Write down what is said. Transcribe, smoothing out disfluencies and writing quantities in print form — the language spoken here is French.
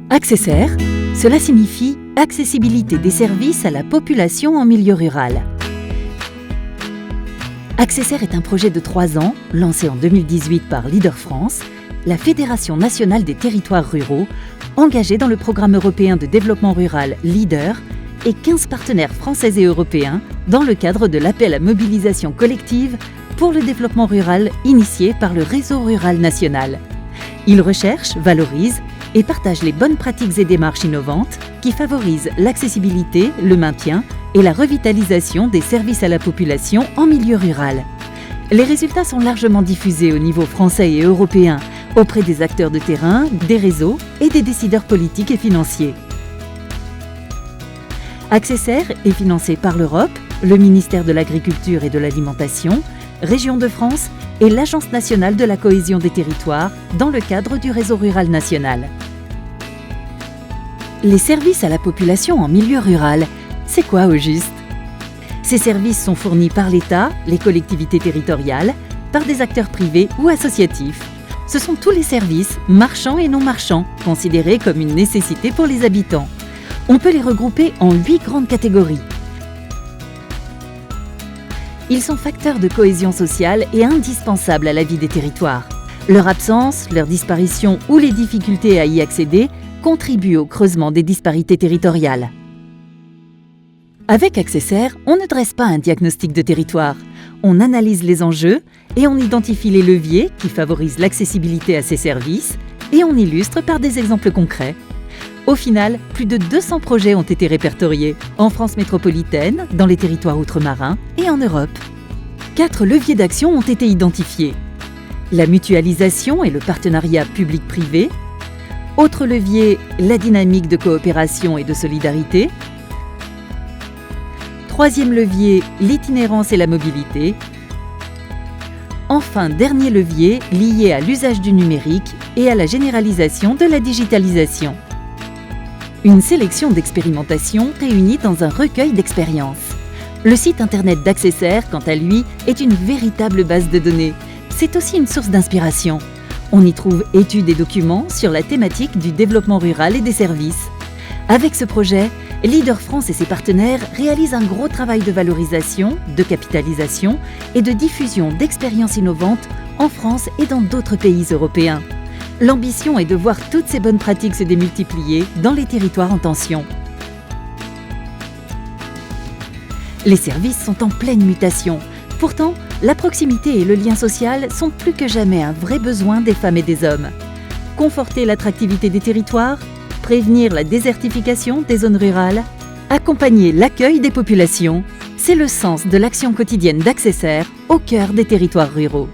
Accessaire, cela signifie accessibilité des services à la population en milieu rural. Accessaire est un projet de 3 ans, lancé en 2018 par Leader France, la Fédération nationale des territoires ruraux, engagée dans le programme européen de développement rural Leader et 15 partenaires français et européens dans le cadre de l'appel à mobilisation collective pour le développement rural initié par le Réseau rural national. Il recherche, valorise et partage les bonnes pratiques et démarches innovantes qui favorisent l'accessibilité, le maintien et la revitalisation des services à la population en milieu rural. Les résultats sont largement diffusés au niveau français et européen auprès des acteurs de terrain, des réseaux et des décideurs politiques et financiers. Accessaire est financé par l'Europe, le ministère de l'Agriculture et de l'Alimentation, Région de France et l'Agence nationale de la cohésion des territoires dans le cadre du Réseau rural national. Les services à la population en milieu rural, c'est quoi au juste? Ces services sont fournis par l'État, les collectivités territoriales, par des acteurs privés ou associatifs. Ce sont tous les services, marchands et non marchands, considérés comme une nécessité pour les habitants. On peut les regrouper en 8 grandes catégories. Ils sont facteurs de cohésion sociale et indispensables à la vie des territoires. Leur absence, leur disparition ou les difficultés à y accéder contribuent au creusement des disparités territoriales. Avec Accessaire, on ne dresse pas un diagnostic de territoire. On analyse les enjeux et on identifie les leviers qui favorisent l'accessibilité à ces services et on illustre par des exemples concrets. Au final, plus de 200 projets ont été répertoriés en France métropolitaine, dans les territoires outre-marins et en Europe. 4 leviers d'action ont été identifiés. La mutualisation et le partenariat public-privé. Autre levier, la dynamique de coopération et de solidarité. 3e levier, l'itinérance et la mobilité. Enfin, dernier levier, lié à l'usage du numérique et à la généralisation de la digitalisation. Une sélection d'expérimentations réunies dans un recueil d'expériences. Le site internet d'Accessaire, quant à lui, est une véritable base de données. C'est aussi une source d'inspiration. On y trouve études et documents sur la thématique du développement rural et des services. Avec ce projet, Leader France et ses partenaires réalisent un gros travail de valorisation, de capitalisation et de diffusion d'expériences innovantes en France et dans d'autres pays européens. L'ambition est de voir toutes ces bonnes pratiques se démultiplier dans les territoires en tension. Les services sont en pleine mutation. Pourtant, la proximité et le lien social sont plus que jamais un vrai besoin des femmes et des hommes. Conforter l'attractivité des territoires, prévenir la désertification des zones rurales, accompagner l'accueil des populations, c'est le sens de l'action quotidienne d'Accessaire au cœur des territoires ruraux.